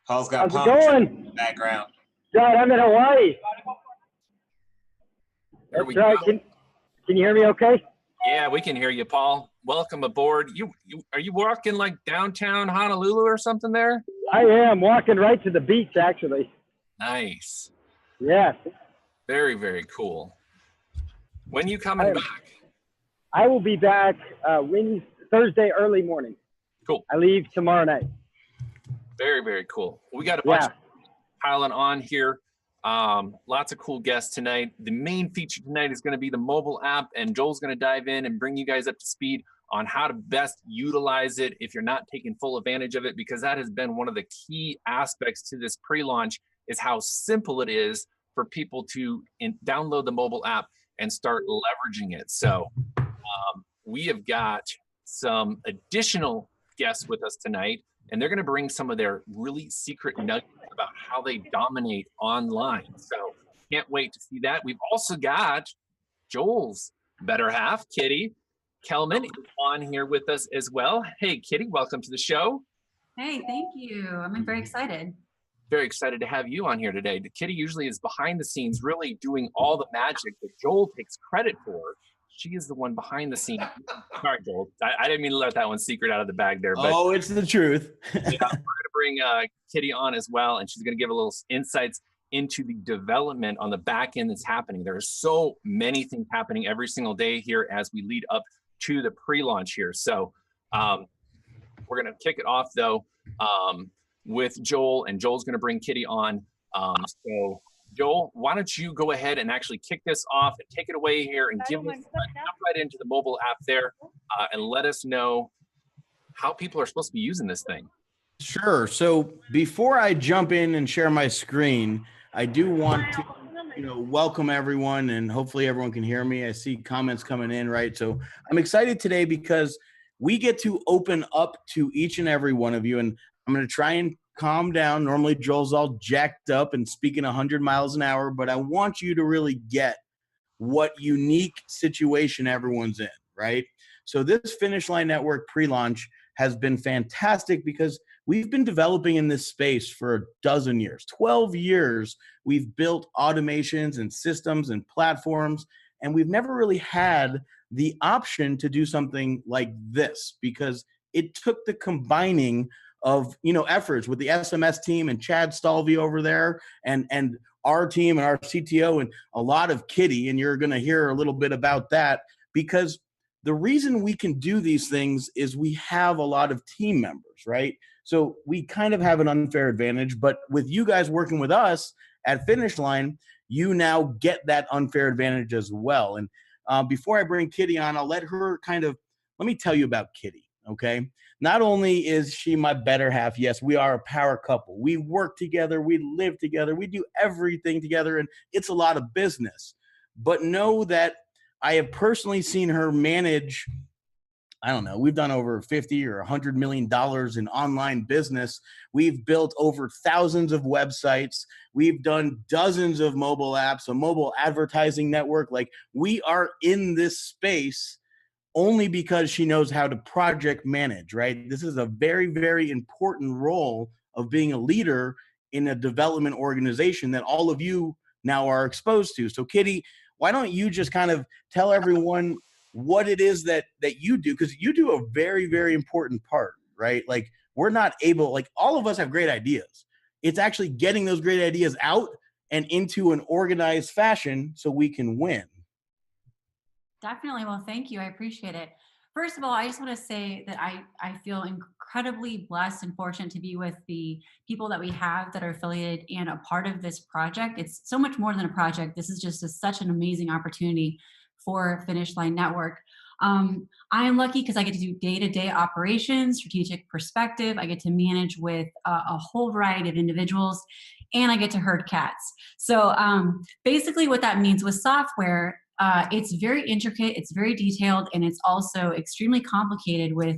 Paul's got How's it going? in the background. God, I'm in Hawaii. There we That's right. go. Can you hear me okay? Yeah, we can hear you, Paul. Welcome aboard. Are you walking like downtown Honolulu or something there? I am walking right to the beach, actually. Nice. Yes. Very, very cool. When you coming back? I will be back Thursday early morning. Cool. I leave tomorrow night. Very, very cool. We got a bunch piling on here. Lots of cool guests tonight. The main feature tonight is going to be the mobile app, and Joel's going to dive in and bring you guys up to speed on how to best utilize it if you're not taking full advantage of it, because that has been one of the key aspects to this pre-launch, is how simple it is for people to download the mobile app and start leveraging it. So we have got some additional guests with us tonight, and they're going to bring some of their really secret nuggets about how they dominate online. So can't wait to see that. We've also got Joel's better half, Kitty Kelman, on here with us as well. Hey, Kitty, welcome to the show. Hey, thank you. I'm very excited. Very excited to have you on here today. Kitty usually is behind the scenes, really doing all the magic that Joel takes credit for. She is the one behind the scenes. Sorry, Joel. I didn't mean to let that one secret out of the bag there. But, it's the truth. Yeah, we're going to bring Kitty on as well, and she's going to give a little insights into the development on the back end that's happening. There are so many things happening every single day here as we lead up to the pre-launch here. So we're going to kick it off, though, with Joel, and Joel's going to bring Kitty on. So Joel, why don't you go ahead and actually kick this off and take it away here and jump right into the mobile app there and let us know how people are supposed to be using this thing. Sure. So before I jump in and share my screen, I do want to welcome everyone, and hopefully everyone can hear me. I see comments coming in, right? So I'm excited today because we get to open up to each and every one of you, and I'm going to try and calm down. Normally Joel's all jacked up and speaking 100 miles an hour, but I want you to really get what unique situation everyone's in, right? So this Finish Line Network pre-launch has been fantastic because we've been developing in this space for a dozen years, 12 years. We've built automations and systems and platforms, and we've never really had the option to do something like this because it took the combining of efforts with the SMS team and Chad Stalvey over there and our team and our CTO and a lot of Kitty, and you're going to hear a little bit about that, because the reason we can do these things is we have a lot of team members, right? So we kind of have an unfair advantage, but with you guys working with us at Finish Line, you now get that unfair advantage as well. And before I bring Kitty on, I'll let me tell you about Kitty, okay? Not only is she my better half, yes, we are a power couple. We work together, we live together, we do everything together, and it's a lot of business. But know that I have personally seen her manage, I don't know, we've done over 50 or $100 million in online business. We've built over thousands of websites. We've done dozens of mobile apps, a mobile advertising network. Like, we are in this space only because she knows how to project manage, right? This is a very, very important role of being a leader in a development organization that all of you now are exposed to. So Kitty, why don't you just kind of tell everyone what it is that you do? Because you do a very, very important part, right? Like, we're not able, like, all of us have great ideas. It's actually getting those great ideas out and into an organized fashion so we can win. Definitely. Well, thank you. I appreciate it. First of all, I just want to say that I feel incredibly blessed and fortunate to be with the people that we have that are affiliated and a part of this project. It's so much more than a project. This is just such an amazing opportunity for Finish Line Network. I am lucky because I get to do day-to-day operations, strategic perspective. I get to manage with a whole variety of individuals, and I get to herd cats. So basically what that means with software, it's very intricate, it's very detailed, and it's also extremely complicated with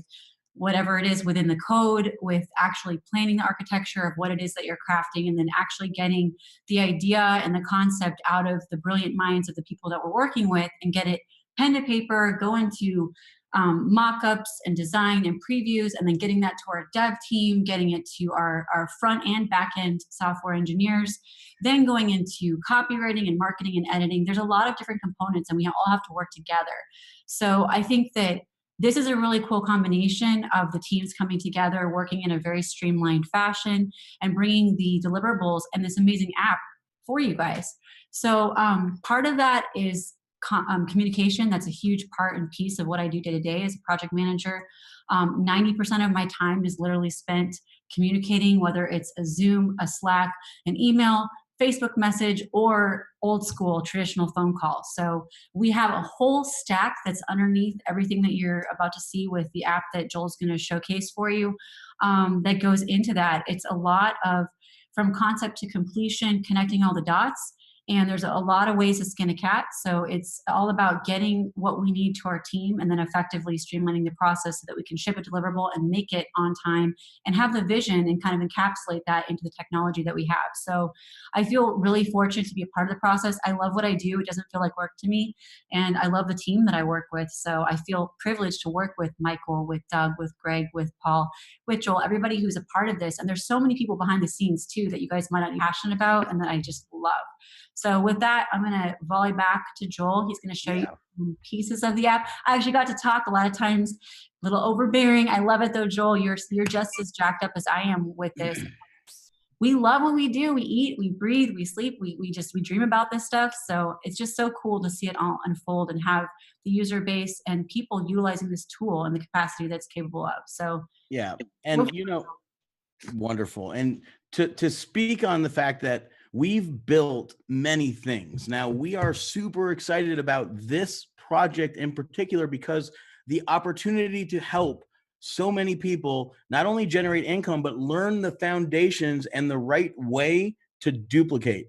whatever it is within the code, with actually planning the architecture of what it is that you're crafting, and then actually getting the idea and the concept out of the brilliant minds of the people that we're working with and get it pen to paper, go into mock-ups and design and previews, and then getting that to our dev team, getting it to our front and back end software engineers, then going into copywriting and marketing and editing. There's a lot of different components and we all have to work together. So I think that this is a really cool combination of the teams coming together, working in a very streamlined fashion and bringing the deliverables and this amazing app for you guys. So part of that is communication. That's a huge part and piece of what I do day to day as a project manager. 90% of my time is literally spent communicating, whether it's a Zoom, a Slack, an email, Facebook message, or old school traditional phone call. So we have a whole stack that's underneath everything that you're about to see with the app that Joel's going to showcase for you that goes into that. It's a lot of from concept to completion, connecting all the dots. And there's a lot of ways to skin a cat. So it's all about getting what we need to our team and then effectively streamlining the process so that we can ship a deliverable and make it on time and have the vision and kind of encapsulate that into the technology that we have. So I feel really fortunate to be a part of the process. I love what I do. It doesn't feel like work to me. And I love the team that I work with. So I feel privileged to work with Michael, with Doug, with Greg, with Paul, with Joel, everybody who's a part of this. And there's so many people behind the scenes too that you guys might not be passionate about and that I just love. So with that, I'm going to volley back to Joel. He's going to show you some pieces of the app. I actually got to talk a lot of times, a little overbearing. I love it though, Joel. You're just as jacked up as I am with this. We love what we do. We eat, we breathe, we sleep, we dream about this stuff. So it's just so cool to see it all unfold and have the user base and people utilizing this tool in the capacity that's capable of. So yeah, and wonderful. And to speak on the fact that we've built many things. Now, we are super excited about this project in particular because the opportunity to help so many people not only generate income, but learn the foundations and the right way to duplicate.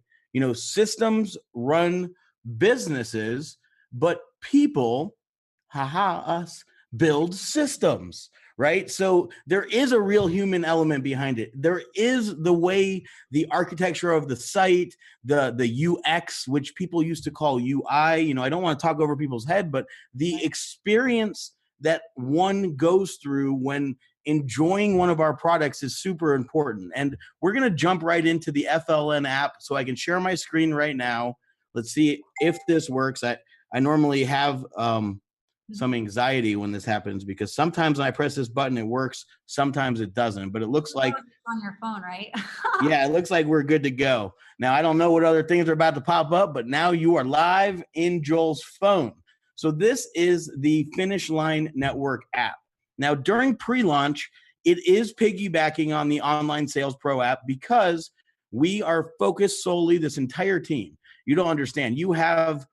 Systems run businesses, but people, us, build systems. Right? So there is a real human element behind it. There is the way the architecture of the site, the UX, which people used to call UI, I don't want to talk over people's head, but the experience that one goes through when enjoying one of our products is super important. And we're going to jump right into the FLN app so I can share my screen right now. Let's see if this works. I normally have some anxiety when this happens because sometimes when I press this button, it works. Sometimes it doesn't, but it looks like it's on your phone, right? Yeah, it looks like we're good to go. Now, I don't know what other things are about to pop up, but now you are live in Joel's phone. So this is the Finish Line Network app. Now, during pre-launch, it is piggybacking on the Online Sales Pro app because we are focused solely, this entire team. You don't understand. You have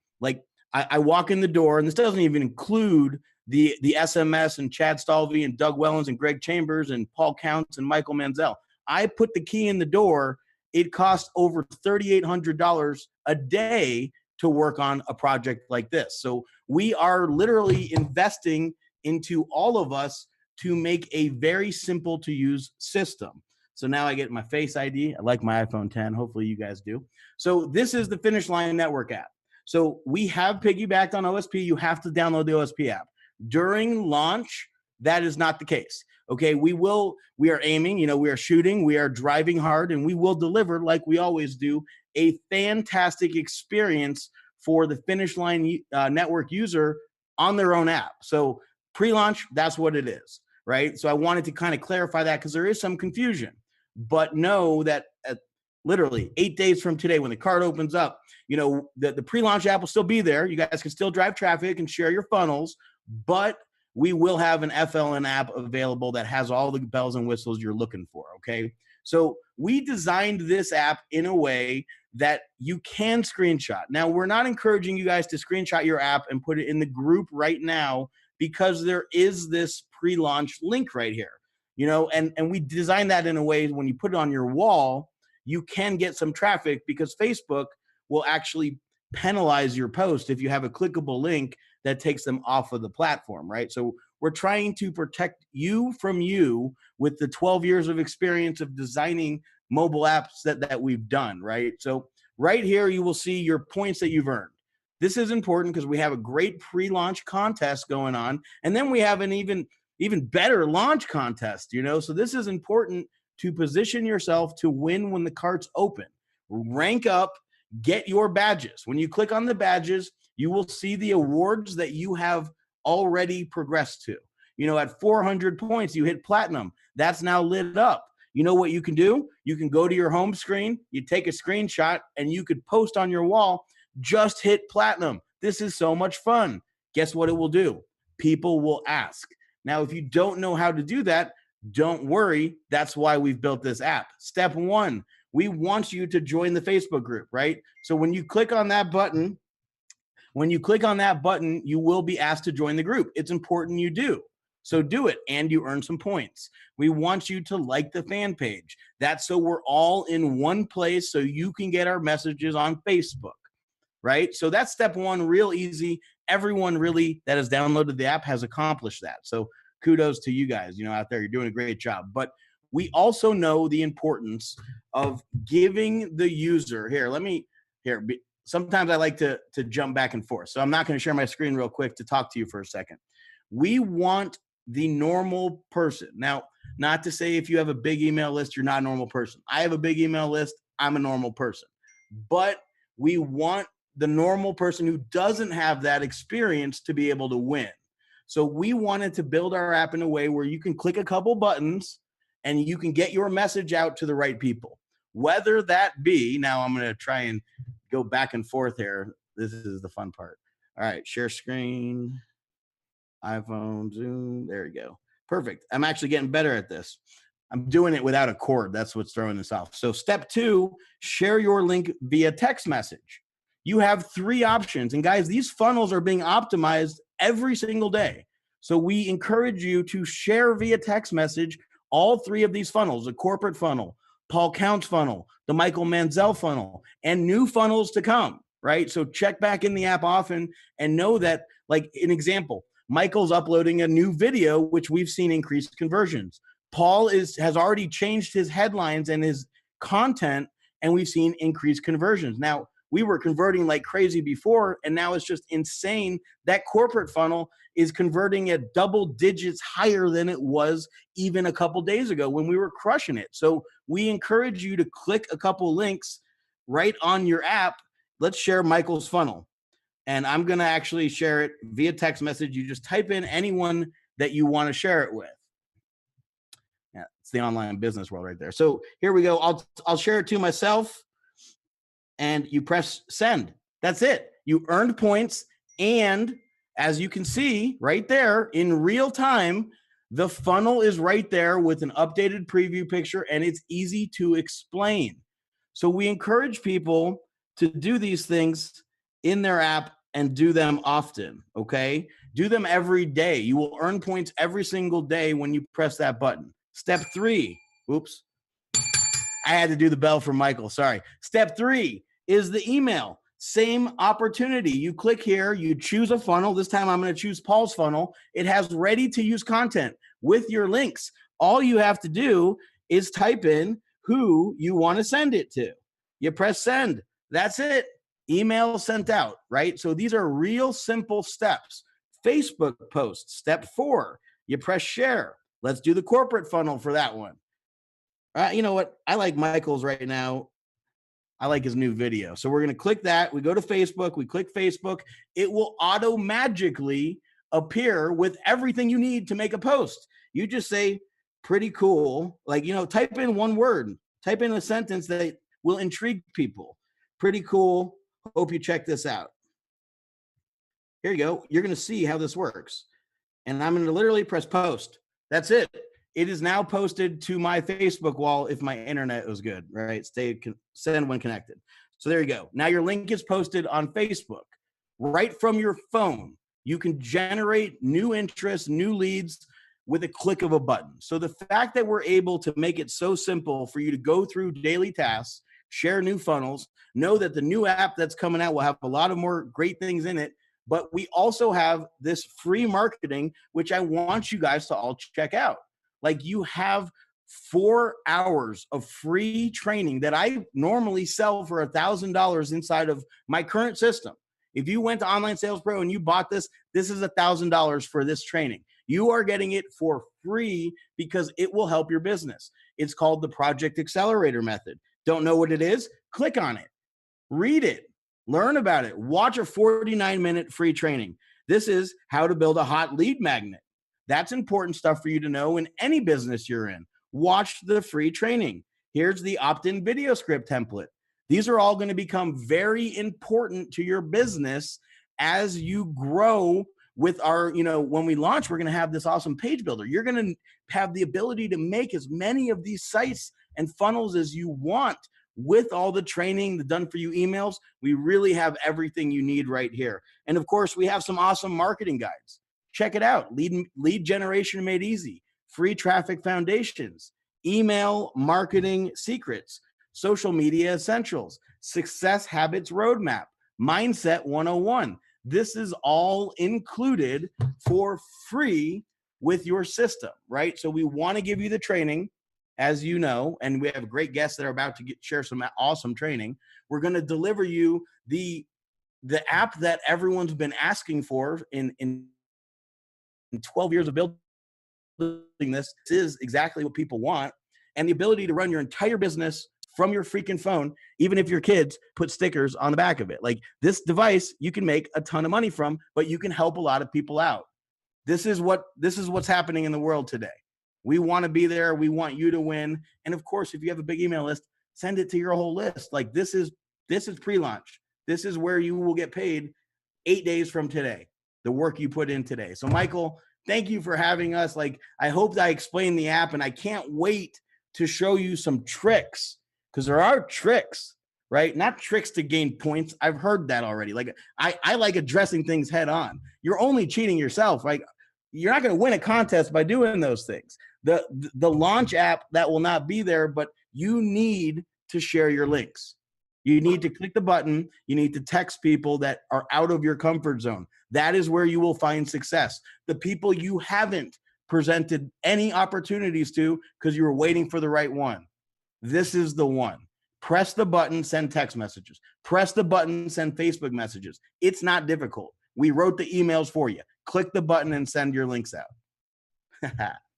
I walk in the door, and this doesn't even include the SMS and Chad Stalvey and Doug Wellens and Greg Chambers and Paul Counts and Michael Manziel. I put the key in the door. It costs over $3,800 a day to work on a project like this. So we are literally investing into all of us to make a very simple to use system. So now I get my Face ID. I like my iPhone 10. Hopefully you guys do. So this is the Finish Line Network app. So we have piggybacked on OSP. You have to download the OSP app. During launch, that is not the case. Okay, we are aiming, we are shooting, we are driving hard, and we will deliver, like we always do, a fantastic experience for the Finish Line Network user on their own app. So pre-launch, that's what it is, right? So I wanted to kind of clarify that because there is some confusion. But know that literally 8 days from today, when the card opens up, the pre-launch app will still be there. You guys can still drive traffic and share your funnels, but we will have an FLN app available that has all the bells and whistles you're looking for, okay? So we designed this app in a way that you can screenshot. Now, we're not encouraging you guys to screenshot your app and put it in the group right now because there is this pre-launch link right here, and we designed that in a way when you put it on your wall, you can get some traffic because Facebook will actually penalize your post if you have a clickable link that takes them off of the platform, right? So we're trying to protect you from you with the 12 years of experience of designing mobile apps that we've done, right? So right here, you will see your points that you've earned. This is important because we have a great pre-launch contest going on. And then we have an even better launch contest, you know? So this is important to position yourself to win when the cart's open. Rank up, get your badges. When you click on the badges, you will see the awards that you have already progressed to. You know, at 400 points, you hit platinum. That's now lit up. You know what you can do? You can go to your home screen, you take a screenshot, and you could post on your wall, just hit platinum. This is so much fun. Guess what it will do? People will ask. Now, if you don't know how to do that, don't worry. That's why we've built this app. Step one, we want you to join the Facebook group, right? So when you click on that button, you will be asked to join the group. It's important you do. So do it, and you earn some points. We want you to like the fan page. That's so we're all in one place so you can get our messages on Facebook, right? So that's step one, real easy. Everyone really that has downloaded the app has accomplished that. So kudos to you guys, you know, out there. You're doing a great job. But we also know the importance of giving the user, sometimes I like to jump back and forth. So I'm not going to share my screen real quick to talk to you for a second. We want the normal person. Now, not to say if you have a big email list, you're not a normal person. I have a big email list. I'm a normal person. But we want the normal person who doesn't have that experience to be able to win. So we wanted to build our app in a way where you can click a couple buttons and you can get your message out to the right people. Whether that be, now I'm going to try and go back and forth here. This is the fun part. All right, share screen, iPhone, Zoom, there you go. Perfect. I'm actually getting better at this. I'm doing it without a cord. That's what's throwing this off. So step two, share your link via text message. You have 3 options. And guys, these funnels are being optimized every single day. So we encourage you to share via text message all 3 of these funnels, the corporate funnel, Paul Counts funnel, the Michael Manziel funnel, and new funnels to come, right? So check back in the app often and know that, like an example, Michael's uploading a new video, which we've seen increased conversions. Paul has already changed his headlines and his content, and we've seen increased conversions. Now, we were converting like crazy before, and now it's just insane. That corporate funnel is converting at double digits higher than it was even a couple days ago when we were crushing it. So we encourage you to click a couple links right on your app. Let's share Michael's funnel. And I'm going to actually share it via text message. You just type in anyone that you want to share it with. Yeah, it's the online business world right there. So here we go. I'll share it to myself, and you press send. That's it. You earned points, and as you can see right there in real time, the funnel is right there with an updated preview picture, and it's easy to explain. So we encourage people to do these things in their app and do them often, okay? Do them every day. You will earn points every single day when you press that button. Step 3, oops. I had to do the bell for Michael, sorry. Step 3 is the email. Same opportunity. You click here, you choose a funnel. This time I'm going to choose Paul's funnel. It has ready to use content with your links. All you have to do is type in who you want to send it to. You press send. That's it. Email sent out, right? So these are real simple steps. Facebook post, step 4, you press share. Let's do the corporate funnel for that one. You know what? I like Michael's right now. I like his new video. So we're going to click that. We go to Facebook. We click Facebook. It will auto-magically appear with everything you need to make a post. You just say, pretty cool. Like, you know, type in one word. Type in a sentence that will intrigue people. Pretty cool. Hope you check this out. Here you go. You're going to see how this works. And I'm going to literally press post. That's it. It is now posted to my Facebook wall if my internet was good, right? Send when connected. So there you go. Now your link is posted on Facebook. Right from your phone, you can generate new interests, new leads with a click of a button. So the fact that we're able to make it so simple for you to go through daily tasks, share new funnels, know that the new app that's coming out will have a lot of more great things in it, but we also have this free marketing, which I want you guys to all check out. Like, you have 4 hours of free training that I normally sell for $1,000 inside of my current system. If you went to Online Sales Pro and you bought this, this is $1,000 for this training. You are getting it for free because it will help your business. It's called the Project Accelerator Method. Don't know what it is? Click on it. Read it. Learn about it. Watch a 49-minute free training. This is how to build a hot lead magnet. That's important stuff for you to know in any business you're in. Watch the free training. Here's the opt-in video script template. These are all going to become very important to your business as you grow with our, when we launch, we're going to have this awesome page builder. You're going to have the ability to make as many of these sites and funnels as you want with all the training, the done for you emails. We really have everything you need right here. And of course, we have some awesome marketing guides. Check it out. Lead generation made easy, free traffic foundations, email marketing secrets, social media essentials, success habits roadmap, mindset 101. This is all included for free with your system, right? So we want to give you the training, as you know, and we have great guests that are about to share some awesome training. We're going to deliver you the app that everyone's been asking for in 12 years of building this. This is exactly what people want, and the ability to run your entire business from your freaking phone, even if your kids put stickers on the back of it. Like, this device, you can make a ton of money from, but you can help a lot of people out. This is what's happening in the world today. We want to be there. We want you to win. And of course, if you have a big email list, send it to your whole list. Like, this is pre-launch. This is where you will get paid 8 days from today, the work you put in today. So Michael, thank you for having us. Like, I hope that I explained the app, and I can't wait to show you some tricks, because there are tricks, right? Not tricks to gain points. I've heard that already. Like, I like addressing things head on. You're only cheating yourself. Like, you're not going to win a contest by doing those things. The launch app, that will not be there, but you need to share your links. You need to click the button. You need to text people that are out of your comfort zone. That is where you will find success. The people you haven't presented any opportunities to because you were waiting for the right one. This is the one. Press the button, send text messages. Press the button, send Facebook messages. It's not difficult. We wrote the emails for you. Click the button and send your links out.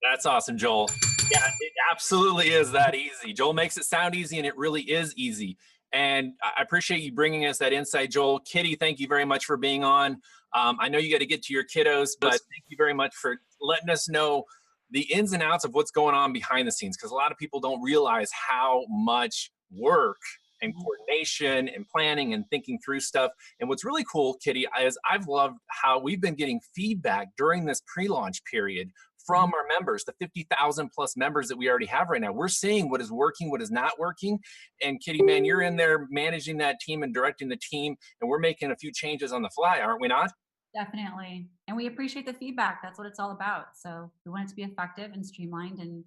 That's awesome, Joel. Yeah, it absolutely is that easy. Joel makes it sound easy, and it really is easy. And I appreciate you bringing us that insight, Joel. Kitty, thank you very much for being on. I know you got to get to your kiddos, but thank you very much for letting us know the ins and outs of what's going on behind the scenes, because a lot of people don't realize how much work and coordination and planning and thinking through stuff. And what's really cool, Kitty, is I've loved how we've been getting feedback during this pre-launch period from our members, the 50,000 plus members that we already have right now. We're seeing what is working, what is not working. And Kitty, man, you're in there managing that team and directing the team, and we're making a few changes on the fly, aren't we not? Definitely. And we appreciate the feedback. That's what it's all about. So we want it to be effective and streamlined and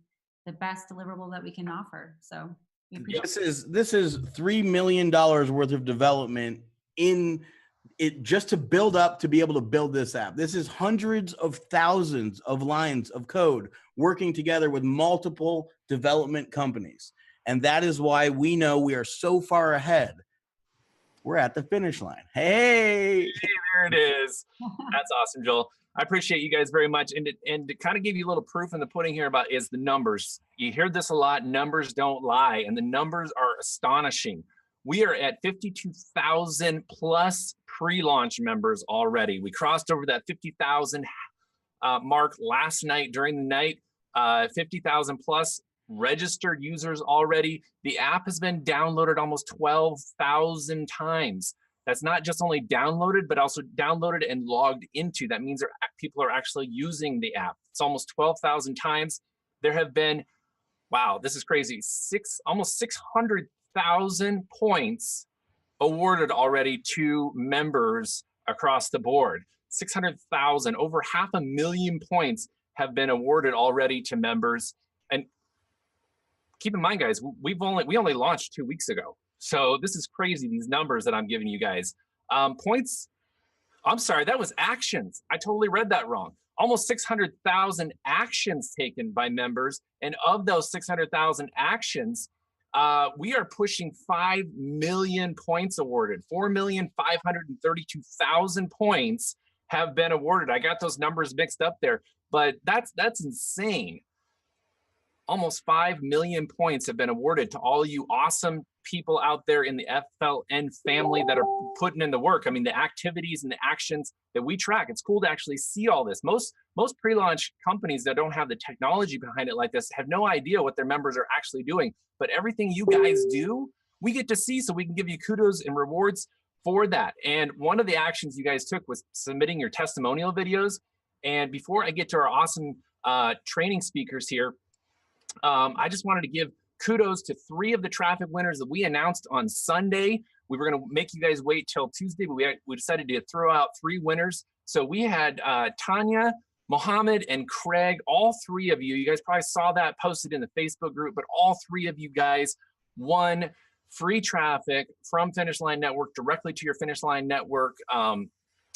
the best deliverable that we can offer. So we appreciate this is $3 million worth of development in it just to build up to be able to build this app. This is hundreds of thousands of lines of code working together with multiple development companies. And that is why we know we are so far ahead. We're at the finish line. Hey, there it is. That's awesome, Joel. I appreciate you guys very much. And to kind of give you a little proof in the pudding here about is the numbers. You hear this a lot, numbers don't lie, and the numbers are astonishing. We are at 52,000 plus pre-launch members already. We crossed over that 50,000 mark last night during the night, 50,000 plus registered users already. The app has been downloaded almost 12,000 times. That's not just only downloaded, but also downloaded and logged into. That means people are actually using the app. It's almost 12,000 times. There have been, wow, this is crazy, almost 600,000 points awarded already to members across the board. 600,000, over 500,000 points have been awarded already to members. And keep in mind, guys, we only launched 2 weeks ago. So this is crazy, these numbers that I'm giving you guys. Points, I'm sorry, that was actions. I totally read that wrong. Almost 600,000 actions taken by members. And of those 600,000 actions, we are pushing 5 million points awarded. 4,532,000 points have been awarded. I got those numbers mixed up there, but that's insane. Almost 5 million points have been awarded to all you awesome people out there in the FLN family that are putting in the work. I mean, the activities and the actions that we track, it's cool to actually see all this. Most pre-launch companies that don't have the technology behind it like this have no idea what their members are actually doing. But everything you guys do, we get to see, so we can give you kudos and rewards for that. And one of the actions you guys took was submitting your testimonial videos. And before I get to our awesome training speakers here, I just wanted to give kudos to 3 of the traffic winners that we announced on Sunday. We were going to make you guys wait till Tuesday, but we decided to throw out 3 winners. So we had Tanya, Mohammed, and Craig, all 3 of you. You guys probably saw that posted in the Facebook group, but all 3 of you guys won free traffic from Finish Line Network directly to your Finish Line Network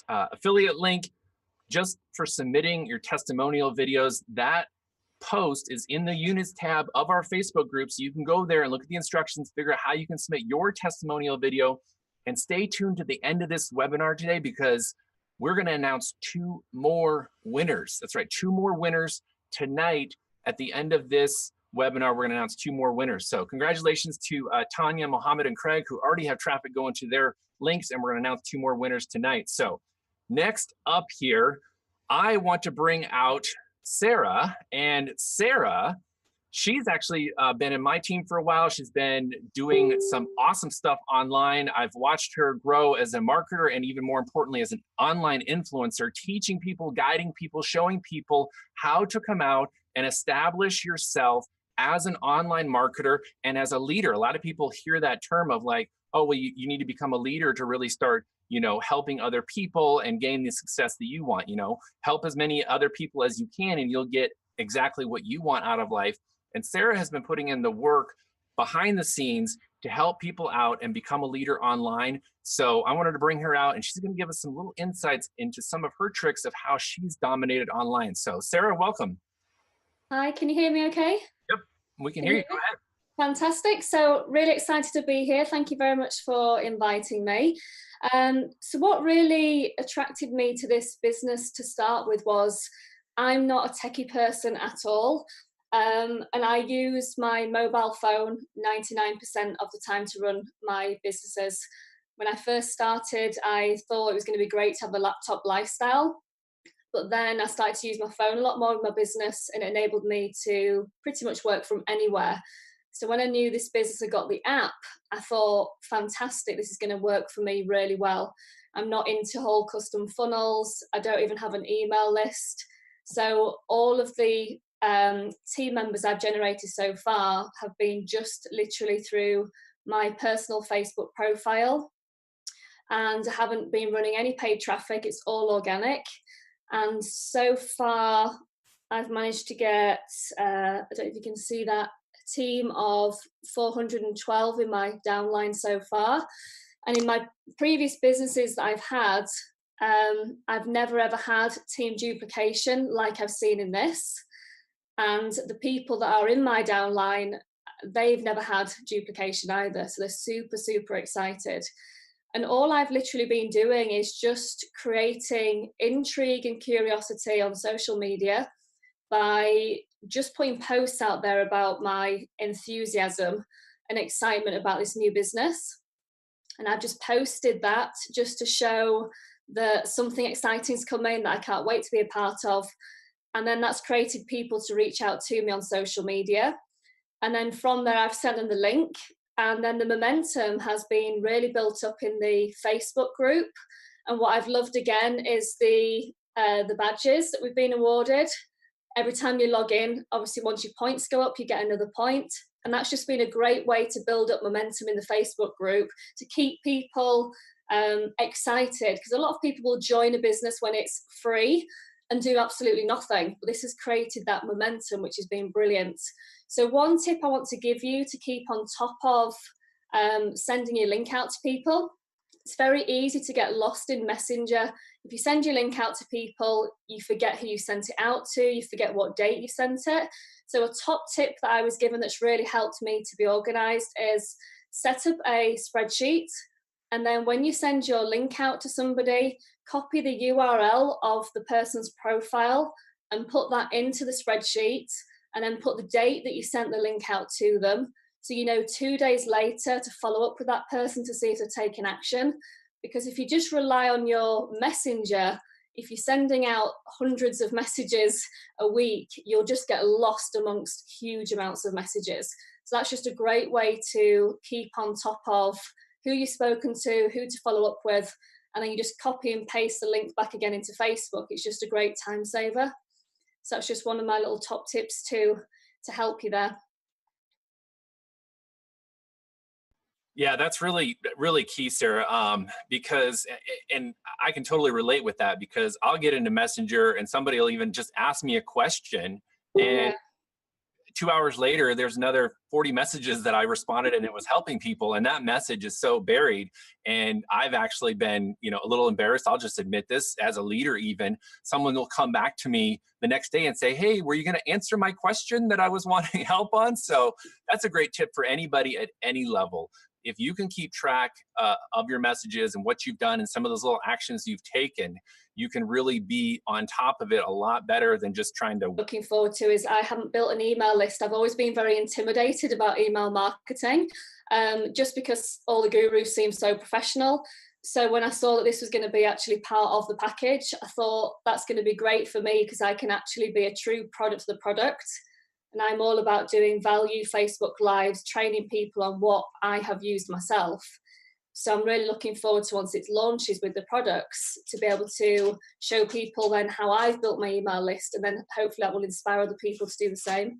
affiliate link just for submitting your testimonial videos. That post is in the units tab of our Facebook group, so you can go there and look at the instructions, figure out how you can submit your testimonial video, and stay tuned to the end of this webinar today, because we're going to announce 2 more winners. That's right, 2 more winners tonight. At the end of this webinar, we're going to announce 2 more winners. So congratulations to Tanya, Mohammed, and Craig, who already have traffic going to their links, and we're going to announce 2 more winners tonight. So next up here, I want to bring out Sarah. And Sarah, she's actually been in my team for a while. She's been doing some awesome stuff online. I've watched her grow as a marketer, and even more importantly, as an online influencer, teaching people, guiding people, showing people how to come out and establish yourself as an online marketer and as a leader. A lot of people hear that term of like, oh, well, you need to become a leader to really start, you know, helping other people and gain the success that you want. You know, help as many other people as you can, and you'll get exactly what you want out of life. And Sarah has been putting in the work behind the scenes to help people out and become a leader online. So I wanted to bring her out, and she's going to give us some little insights into some of her tricks of how she's dominated online. So Sarah, welcome. Hi, can you hear me okay? Yep, we can hear you. Go ahead. Fantastic. So really excited to be here. Thank you very much for inviting me. So what really attracted me to this business to start with was I'm not a techie person at all. And I use my mobile phone 99% of the time to run my businesses. When I first started, I thought it was going to be great to have a laptop lifestyle. But then I started to use my phone a lot more in my business, and it enabled me to pretty much work from anywhere. So when I knew this business had got the app, I thought, fantastic, this is going to work for me really well. I'm not into whole custom funnels. I don't even have an email list. So all of the team members I've generated so far have been just literally through my personal Facebook profile. And I haven't been running any paid traffic. It's all organic. And so far, I've managed to get, I don't know if you can see that, team of 412 in my downline so far. And in my previous businesses that I've had, I've never ever had team duplication like I've seen in this. And the people that are in my downline, they've never had duplication either. So they're super, super excited. And all I've literally been doing is just creating intrigue and curiosity on social media by just putting posts out there about my enthusiasm and excitement about this new business. And I've just posted that just to show that something exciting is coming that I can't wait to be a part of. And then that's created people to reach out to me on social media. And then from there, I've sent them the link. And then the momentum has been really built up in the Facebook group. And what I've loved again is the badges that we've been awarded. Every time you log in, obviously once your points go up, you get another point. And that's just been a great way to build up momentum in the Facebook group to keep people excited, because a lot of people will join a business when it's free and do absolutely nothing. But this has created that momentum, which has been brilliant. So one tip I want to give you to keep on top of sending your link out to people, it's very easy to get lost in Messenger. If you send your link out to people, you forget who you sent it out to, you forget what date you sent it. So a top tip that I was given that's really helped me to be organized is set up a spreadsheet. And then when you send your link out to somebody, copy the URL of the person's profile and put that into the spreadsheet, and then put the date that you sent the link out to them. So you know 2 days later to follow up with that person to see if they're taking action. Because if you just rely on your messenger, if you're sending out hundreds of messages a week, you'll just get lost amongst huge amounts of messages. So that's just a great way to keep on top of who you've spoken to, who to follow up with, and then you just copy and paste the link back again into Facebook. It's just a great time saver. So that's just one of my little top tips to help you there. Yeah, that's really, really key, Sarah, because, and I can totally relate with that, because I'll get into Messenger and somebody will even just ask me a question, and 2 hours later, there's another 40 messages that I responded and it was helping people. And that message is so buried. And I've actually been, a little embarrassed. I'll just admit this as a leader, even someone will come back to me the next day and say, hey, were you going to answer my question that I was wanting help on? So that's a great tip for anybody at any level. If you can keep track of your messages and what you've done and some of those little actions you've taken, you can really be on top of it a lot better than just trying to. Looking forward to is I haven't built an email list. I've always been very intimidated about email marketing, just because all the gurus seem so professional. So when I saw that this was going to be actually part of the package, I thought that's going to be great for me because I can actually be a true product of the product. And I'm all about doing value Facebook Lives, training people on what I have used myself. So I'm really looking forward to, once it launches with the products, to be able to show people then how I've built my email list, and then hopefully that will inspire other people to do the same.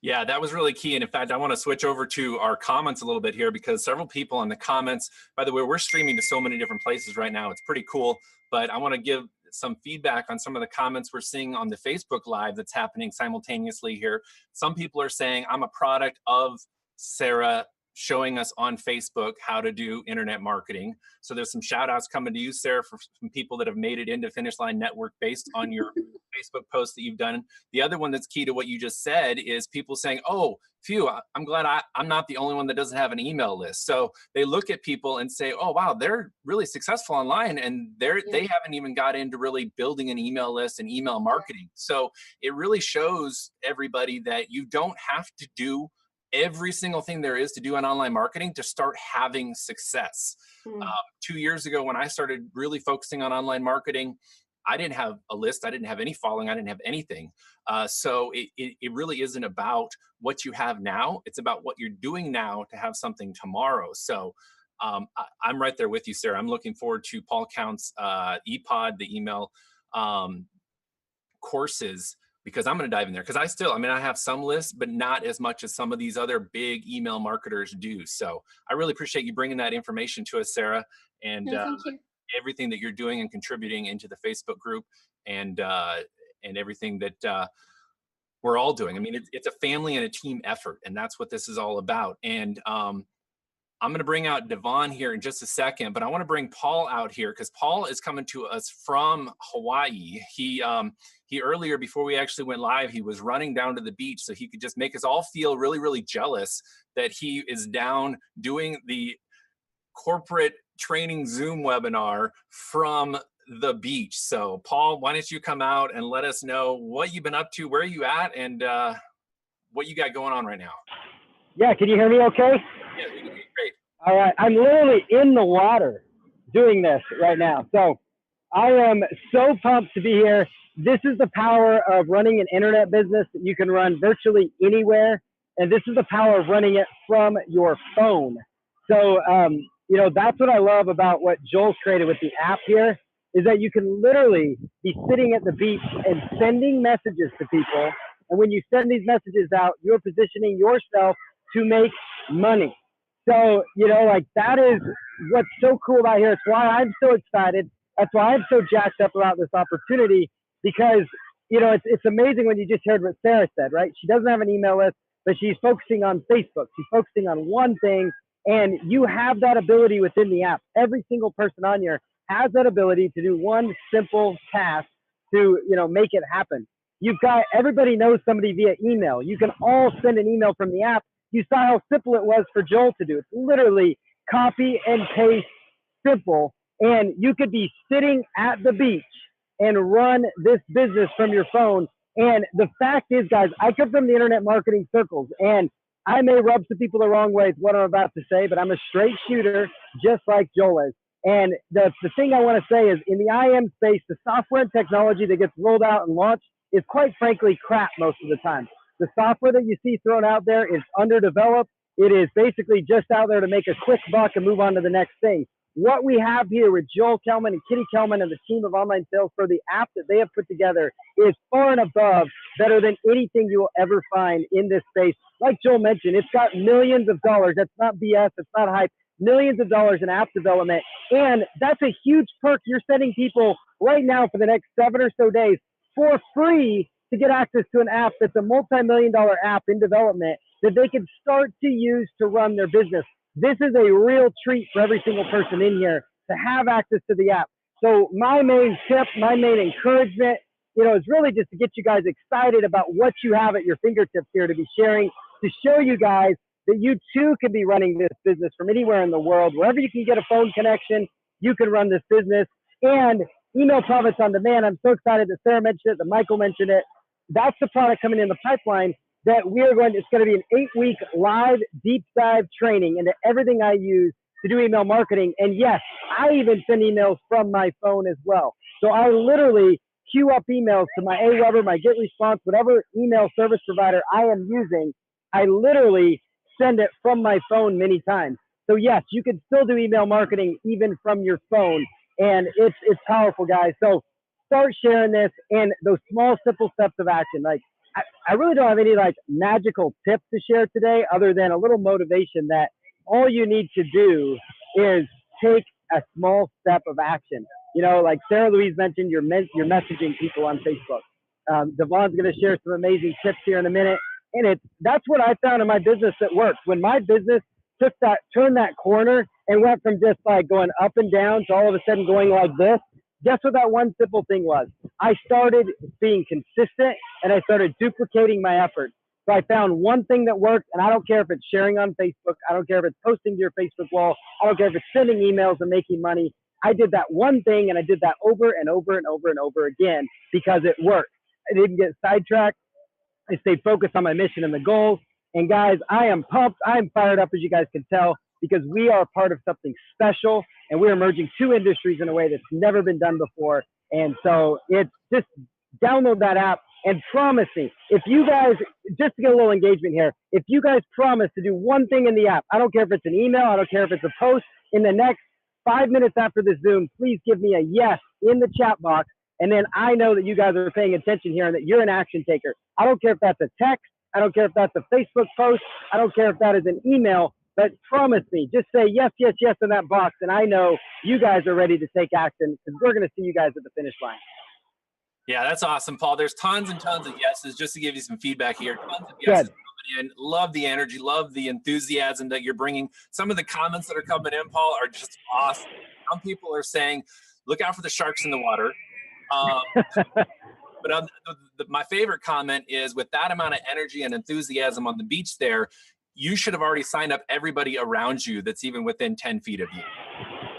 Yeah, that was really key. And in fact, I want to switch over to our comments a little bit here, because several people in the comments, by the way, we're streaming to so many different places right now. It's pretty cool. But I want to give some feedback on some of the comments we're seeing on the Facebook Live that's happening simultaneously here. Some people are saying, I'm a product of Sarah showing us on Facebook how to do internet marketing. So there's some shout outs coming to you, Sarah, for some people that have made it into Finish Line Network based on your Facebook post that you've done. The other one that's key to what you just said is people saying, oh, phew, I'm glad I'm not the only one that doesn't have an email list. So they look at people and say, oh, wow, they're really successful online, and they haven't even got into really building an email list and email marketing. So it really shows everybody that you don't have to do every single thing there is to do on online marketing to start having success. 2 years ago, when I started really focusing on online marketing, I didn't have a list. I didn't have any following. I didn't have anything. So it really isn't about what you have now. It's about what you're doing now to have something tomorrow. So I'm right there with you, Sarah. I'm looking forward to Paul Count's ePod, the email courses, because I'm going to dive in there, because I have some lists, but not as much as some of these other big email marketers do. So I really appreciate you bringing that information to us, Sarah, and everything that you're doing and contributing into the Facebook group, and everything that we're all doing. I mean, it's a family and a team effort, and that's what this is all about. And I'm going to bring out Devon here in just a second, but I want to bring Paul out here because Paul is coming to us from Hawaii. He earlier, before we actually went live, he was running down to the beach so he could just make us all feel really, really jealous that he is down doing the corporate training Zoom webinar from the beach. So Paul, why don't you come out and let us know what you've been up to, where you at, and what you got going on right now. Yeah, can you hear me okay? Yeah, we can hear you great. All right, I'm literally in the water doing this right now. So I am so pumped to be here. This is the power of running an internet business that you can run virtually anywhere. And this is the power of running it from your phone. So, that's what I love about what Joel's created with the app here, is that you can literally be sitting at the beach and sending messages to people. And when you send these messages out, you're positioning yourself to make money. So, that is what's so cool about here. It's why I'm so excited. That's why I'm so jacked up about this opportunity, because, it's amazing when you just heard what Sarah said, right? She doesn't have an email list, but she's focusing on Facebook. She's focusing on one thing, and you have that ability within the app. Every single person on here has that ability to do one simple task to, make it happen. You've got, everybody knows somebody via email. You can all send an email from the app. You saw how simple it was for Joel to do. It's literally copy and paste, simple. And you could be sitting at the beach and run this business from your phone. And the fact is, guys, I come from the internet marketing circles, and I may rub some people the wrong way with what I'm about to say, but I'm a straight shooter, just like Joel is. And the thing I want to say is, in the IM space, the software and technology that gets rolled out and launched is quite frankly crap most of the time. The software that you see thrown out there is underdeveloped. It is basically just out there to make a quick buck and move on to the next thing. What we have here with Joel Kelman and Kitty Kelman and the team of Online Sales Pro, the app that they have put together is far and above better than anything you will ever find in this space. Like Joel mentioned, it's got millions of dollars. That's not BS. It's not hype. Millions of dollars in app development. And that's a huge perk. You're sending people right now for the next 7 or so days for free to get access to an app that's a multi-million-dollar app in development that they can start to use to run their business. This is a real treat for every single person in here to have access to the app. So my main tip, my main encouragement, is really just to get you guys excited about what you have at your fingertips here to be sharing, to show you guys that you too can be running this business from anywhere in the world. Wherever you can get a phone connection, you can run this business. And email profits on demand, I'm so excited that Sarah mentioned it, that Michael mentioned it. That's the product coming in the pipeline that it's going to be an 8-week live deep dive training into everything I use to do email marketing. And yes, I even send emails from my phone as well. So I literally queue up emails to my Aweber, my GetResponse, whatever email service provider I am using. I literally send it from my phone many times. So yes, you can still do email marketing even from your phone. And it's powerful, guys. So start sharing this and those small, simple steps of action. Like, I really don't have any magical tips to share today other than a little motivation that all you need to do is take a small step of action. Like Sarah Louise mentioned, you're messaging people on Facebook. Devon's going to share some amazing tips here in a minute. And that's what I found in my business that worked. When my business turned that corner and went from just going up and down to all of a sudden going like this, guess what that one simple thing was? I started being consistent and I started duplicating my efforts. So I found one thing that worked, and I don't care if it's sharing on Facebook. I don't care if it's posting to your Facebook wall. I don't care if it's sending emails and making money. I did that one thing, and I did that over and over and over and over again because it worked. I didn't get sidetracked. I stayed focused on my mission and the goals. And guys, I am pumped. I am fired up, as you guys can tell, because we are part of something special, and we're merging 2 industries in a way that's never been done before. And so it's just download that app and promise me, if you guys, just to get a little engagement here, if you guys promise to do one thing in the app, I don't care if it's an email, I don't care if it's a post, in the next 5 minutes after this Zoom, please give me a yes in the chat box. And then I know that you guys are paying attention here and that you're an action taker. I don't care if that's a text. I don't care if that's a Facebook post. I don't care if that is an email, but promise me, just say yes, yes, yes in that box. And I know you guys are ready to take action because we're going to see you guys at the finish line. Yeah, that's awesome, Paul. There's tons and tons of yeses. Just to give you some feedback here, tons of yeses coming in. Love the energy, love the enthusiasm that you're bringing. Some of the comments that are coming in, Paul, are just awesome. Some people are saying, look out for the sharks in the water. But my favorite comment is, with that amount of energy and enthusiasm on the beach there, you should have already signed up everybody around you that's even within 10 feet of you.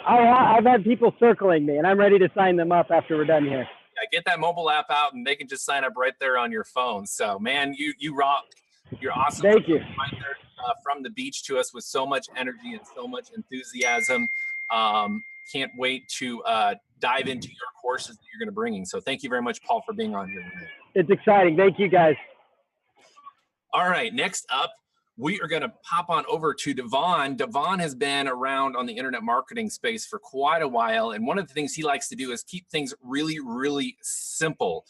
I've had people circling me, and I'm ready to sign them up after we're done here. Yeah, get that mobile app out, and they can just sign up right there on your phone. So, man, you rock. You're awesome. Thank you. Right there, from the beach to us with so much energy and so much enthusiasm. Can't wait to dive into your courses that you're going to bring. So thank you very much, Paul, for being on here today. It's exciting. Thank you, guys. All right, next up, we are going to pop on over to Devon. Devon has been around on the internet marketing space for quite a while, and one of the things he likes to do is keep things really, really simple,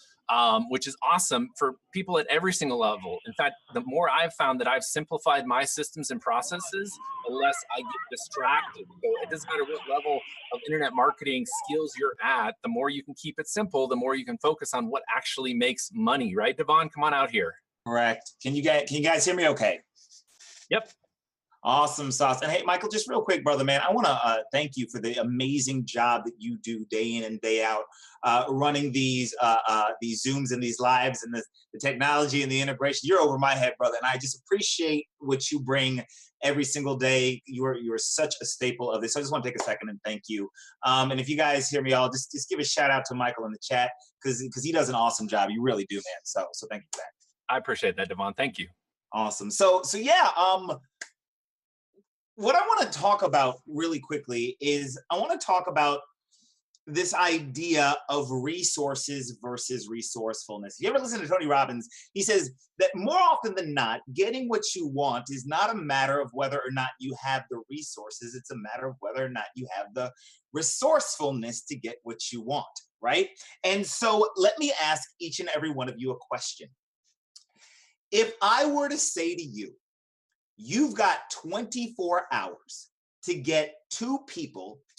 which is awesome for people at every single level. In fact, the more I've found that I've simplified my systems and processes, the less I get distracted. So it doesn't matter what level of internet marketing skills you're at, the more you can keep it simple, the more you can focus on what actually makes money, right? Devon, come on out here. Correct. Can you guys hear me okay? Yep. Awesome sauce. And hey, Michael, just real quick, brother, man, I want to thank you for the amazing job that you do day in and day out, running these Zooms and these lives and the technology and the integration. You're over my head, brother. And I just appreciate what you bring every single day. You're such a staple of this. So I just want to take a second and thank you. And if you guys hear me, I'll just give a shout out to Michael in the chat because he does an awesome job. You really do, man. So thank you for that. I appreciate that, Devon. Thank you. Awesome. So yeah, what I want to talk about really quickly is I want to talk about this idea of resources versus resourcefulness. If you ever listen to Tony Robbins, he says that more often than not, getting what you want is not a matter of whether or not you have the resources. It's a matter of whether or not you have the resourcefulness to get what you want, right? And so let me ask each and every one of you a question. If I were to say to you, you've got 24 hours to get two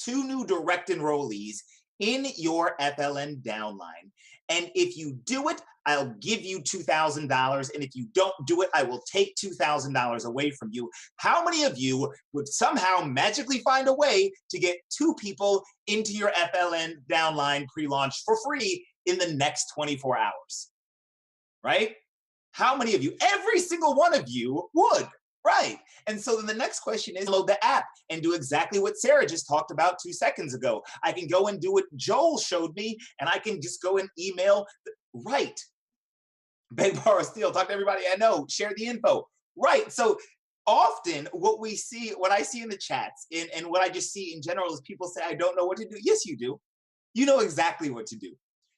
new direct enrollees in your FLN downline. And if you do it, I'll give you $2,000. And if you don't do it, I will take $2,000 away from you. How many of you would somehow magically find a way to get two people into your FLN downline pre-launch for free in the next 24 hours? Right? How many of you? Every single one of you would. Right. And so then the next question is load the app and do exactly what Sarah just talked about 2 seconds ago. I can go and do what Joel showed me, and I can just go and email. Right. Beg, borrow, steal. Talk to everybody I know. Share the info. Right. So often what I see in the chats and what I just see in general is people say, I don't know what to do. Yes, you do. You know exactly what to do.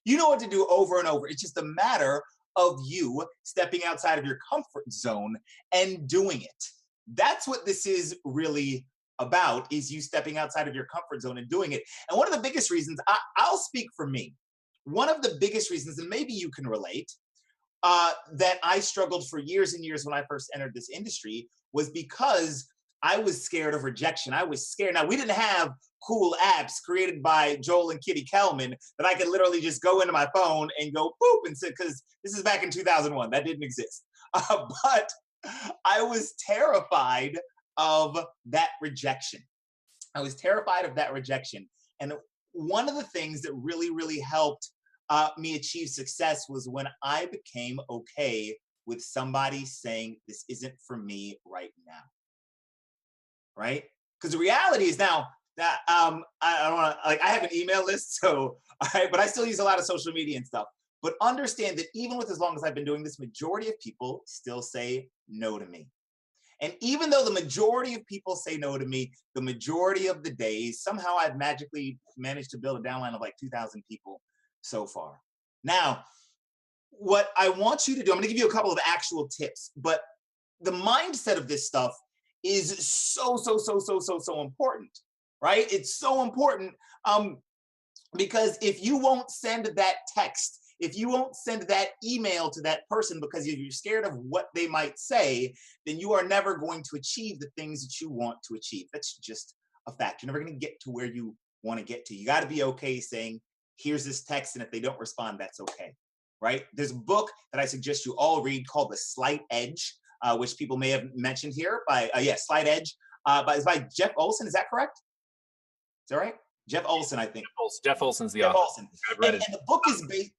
You know what to do over and over. It's just a matter of you stepping outside of your comfort zone and doing it. That's what this is really about, is you stepping outside of your comfort zone and doing it. And one of the biggest reasons, I'll speak for me, one of the biggest reasons, and maybe you can relate, that I struggled for years and years when I first entered this industry was because I was scared of rejection. I was scared. Now, we didn't have cool apps created by Joel and Kitty Kelman that I could literally just go into my phone and go boop and say, because this is back in 2001. That didn't exist. But I was terrified of that rejection. I was terrified of that rejection. And one of the things that really, really helped me achieve success was when I became okay with somebody saying, this isn't for me right now. Right? Because the reality is now that I don't want to, like, I have an email list, so but I still use a lot of social media and stuff. But understand that even with as long as I've been doing this, majority of people still say no to me. And even though the majority of people say no to me, the majority of the days, somehow I've magically managed to build a downline of like 2,000 people so far. Now, what I want you to do, I'm going to give you a couple of actual tips, but the mindset of this stuff is so important, right? It's so important because if you won't send that text, if you won't send that email to that person because you're scared of what they might say, then you are never going to achieve the things that you want to achieve. That's just a fact. You're never going to get to where you want to get to. You got to be okay saying, here's this text, and if they don't respond, that's okay, right? There's a book that I suggest you all read called The Slight Edge, which people may have mentioned here by, Slight Edge, it's by Jeff Olson. Is that correct? Is that right? Jeff Olson, I think. Jeff Olson's the author. Olson. I've read it. And the book is based,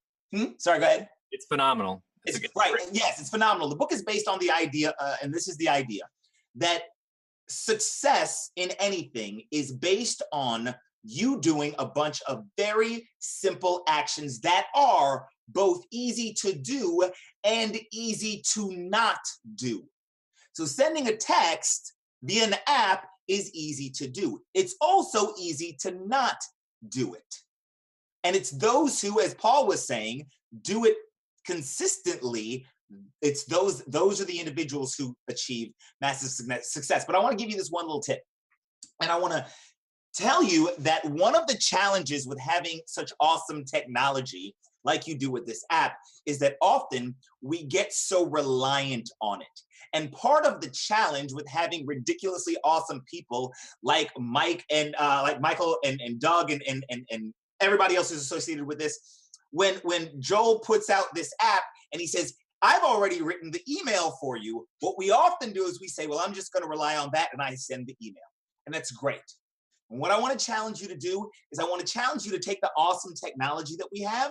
sorry, go ahead. It's phenomenal. It's right. Yes, it's phenomenal. The book is based on the idea, and this is the idea, that success in anything is based on you doing a bunch of very simple actions that are both easy to do and easy to not do. So sending a text via an app is easy to do. It's also easy to not do it. And it's those who, as Paul was saying, do it consistently. It's those are the individuals who achieve massive success. But I want to give you this one little tip. And I want to tell you that one of the challenges with having such awesome technology like you do with this app is that often we get so reliant on it. And part of the challenge with having ridiculously awesome people like Mike and like Michael and Doug and everybody else who's associated with this, when Joel puts out this app and he says, I've already written the email for you. What we often do is we say, well, I'm just going to rely on that, and I send the email. And that's great. And what I want to challenge you to do is I want to challenge you to take the awesome technology that we have,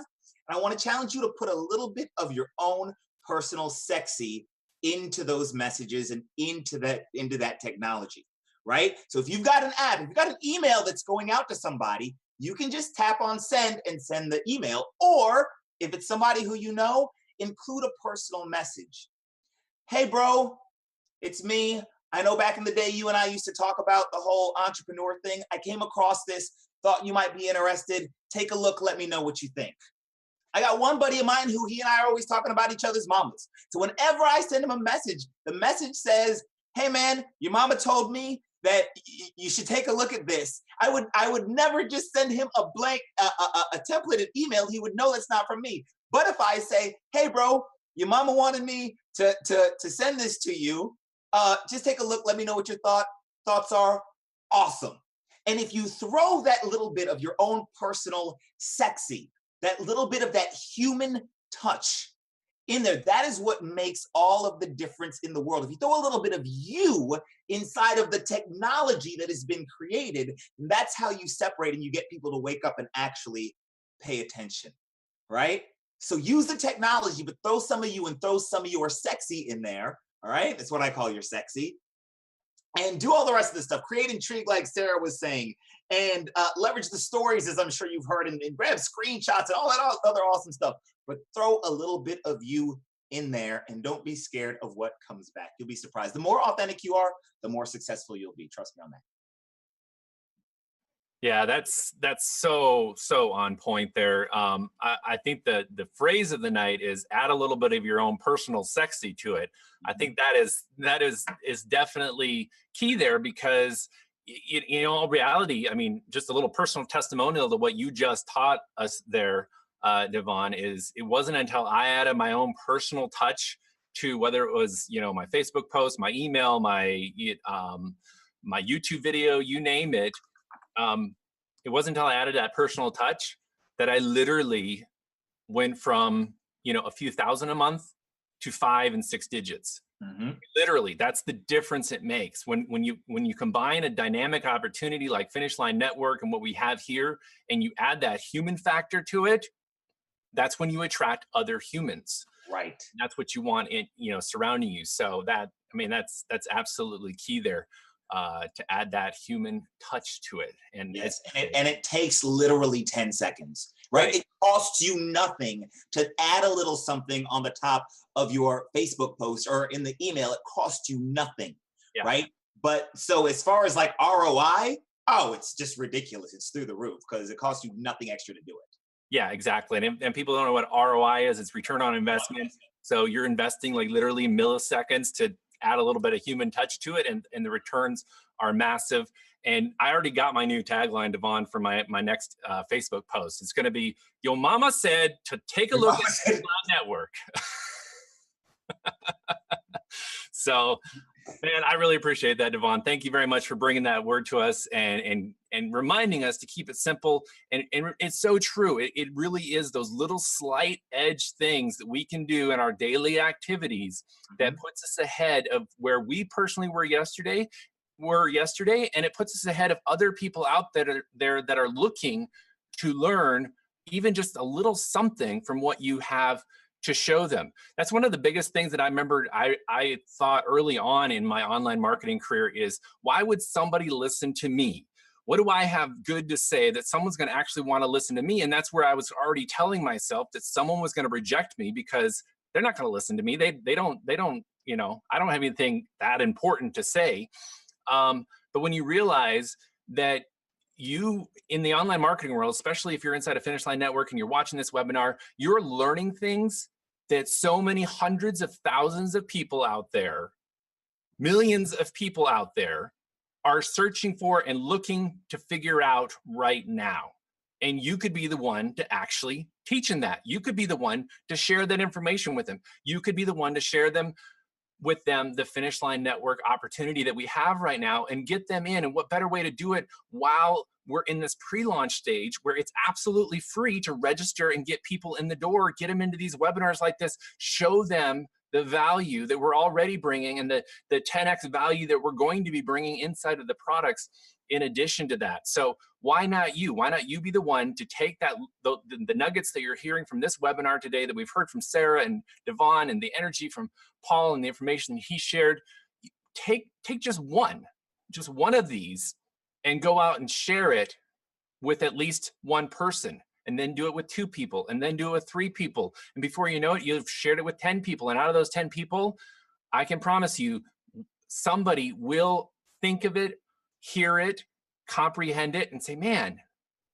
and I want to challenge you to put a little bit of your own personal sexy into those messages and into that technology, right? So if you've got an app, if you've got an email that's going out to somebody, you can just tap on send and send the email. Or if it's somebody who you know, include a personal message. Hey, bro, it's me. I know back in the day, you and I used to talk about the whole entrepreneur thing. I came across this, thought you might be interested. Take a look. Let me know what you think. I got one buddy of mine who he and I are always talking about each other's mamas. So whenever I send him a message, the message says, hey, man, your mama told me that you should take a look at this. I would never just send him a blank, a templated email. He would know that's not from me. But if I say, hey, bro, your mama wanted me to send this to you, just take a look. Let me know what your thoughts are. Awesome. And if you throw that little bit of your own personal sexy, that little bit of that human touch in there, that is what makes all of the difference in the world. If you throw a little bit of you inside of the technology that has been created, that's how you separate and you get people to wake up and actually pay attention, right? So use the technology, but throw some of you and throw some of your sexy in there, all right? That's what I call your sexy. And do all the rest of this stuff. Create intrigue, like Sarah was saying, and leverage the stories, as I'm sure you've heard, and grab screenshots and all that other awesome stuff. But throw a little bit of you in there, and don't be scared of what comes back. You'll be surprised. The more authentic you are, the more successful you'll be. Trust me on that. Yeah, that's so on point there. I think the phrase of the night is add a little bit of your own personal sexy to it. I think that is definitely key there, because in all reality, I mean, just a little personal testimonial to what you just taught us there, Devon, is it wasn't until I added my own personal touch to, whether it was, you know, my Facebook post, my email, my YouTube video, you name it. It wasn't until I added that personal touch that I literally went from, you know, a few thousand a month to 5 and 6 digits. Mm-hmm. Literally, that's the difference it makes when you combine a dynamic opportunity like Finish Line Network and what we have here, and you add that human factor to it. That's when you attract other humans. Right. And that's what you want in, you know, surrounding you. So that, I mean, that's absolutely key there. To add that human touch to it. And yes, and it takes literally 10 seconds, right? It costs you nothing to add a little something on the top of your Facebook post or in the email. It costs you nothing, right? But so as far as like ROI, oh, it's just ridiculous. It's through the roof because it costs you nothing extra to do it. Yeah, exactly. And people don't know what ROI is. It's return on investment. So you're investing like literally milliseconds to add a little bit of human touch to it, and the returns are massive. And I already got my new tagline, Devon, for my next Facebook post. It's going to be, "Yo mama said to take a look at Line Network." So, man, I really appreciate that, Devon. Thank you very much for bringing that word to us and reminding us to keep it simple. And it's so true. It really is those little slight edge things that we can do in our daily activities that puts us ahead of where we personally were yesterday, and it puts us ahead of other people out there that are looking to learn even just a little something from what you have to show them. That's one of the biggest things that I remember I thought early on in my online marketing career is, why would somebody listen to me? What do I have good to say that someone's going to actually want to listen to me? And that's where I was already telling myself that someone was going to reject me because they're not going to listen to me. They don't, you know, I don't have anything that important to say. But when you realize that you, in the online marketing world, especially if you're inside a Finish Line Network and you're watching this webinar, you're learning things that so many hundreds of thousands of people out there, millions of people out there are searching for and looking to figure out right now. And you could be the one to actually teach them that. You could be the one to share that information with them. You could be the one to share them with them the Finish Line Network opportunity that we have right now and get them in. And what better way to do it while we're in this pre-launch stage where it's absolutely free to register and get people in the door, get them into these webinars like this, show them the value that we're already bringing and the 10x value that we're going to be bringing inside of the products in addition to that. So why not you? Why not you be the one to take that the nuggets that you're hearing from this webinar today, that we've heard from Sarah and Devon, and the energy from Paul and the information that he shared? Take just one of these and go out and share it with at least one person, and then do it with 2 people, and then do it with 3 people. And before you know it, you've shared it with 10 people. And out of those 10 people, I can promise you, somebody will think of it, hear it, comprehend it, and say, man,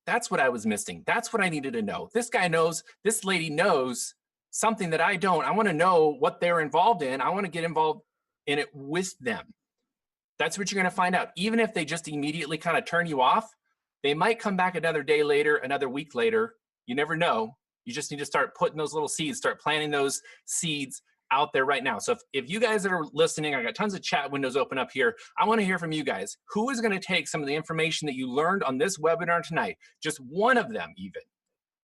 that's what I was missing. That's what I needed to know. This guy knows, this lady knows something that I don't. I want to know what they're involved in. I want to get involved in it with them. That's what you're going to find out. Even if they just immediately kind of turn you off, they might come back another day later, another week later. You never know. You just need to start putting those little seeds, start planting those seeds out there right now. So if you guys that are listening, I got tons of chat windows open up here. I want to hear from you guys. Who is going to take some of the information that you learned on this webinar tonight, just one of them even?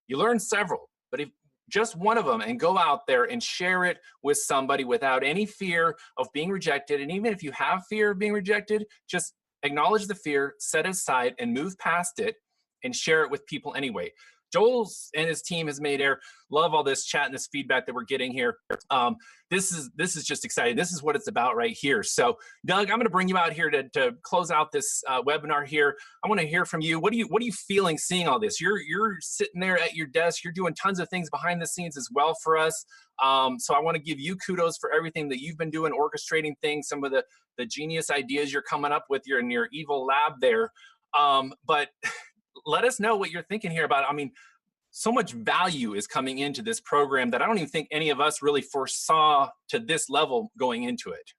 You learned several, but if just one of them, and go out there and share it with somebody without any fear of being rejected. And even if you have fear of being rejected, just acknowledge the fear, set it aside, and move past it, and share it with people anyway. Joel and his team has made air. Love all this chat and this feedback that we're getting here. This is just exciting. This is what it's about right here. So, Doug, I'm going to bring you out here to close out this webinar here. I want to hear from you. What are you feeling seeing all this? You're sitting there at your desk. You're doing tons of things behind the scenes as well for us. So I want to give you kudos for everything that you've been doing, orchestrating things, some of the genius ideas you're coming up with in your evil lab there. But let us know what you're thinking here about it. I mean, so much value is coming into this program that I don't even think any of us really foresaw to this level going into it.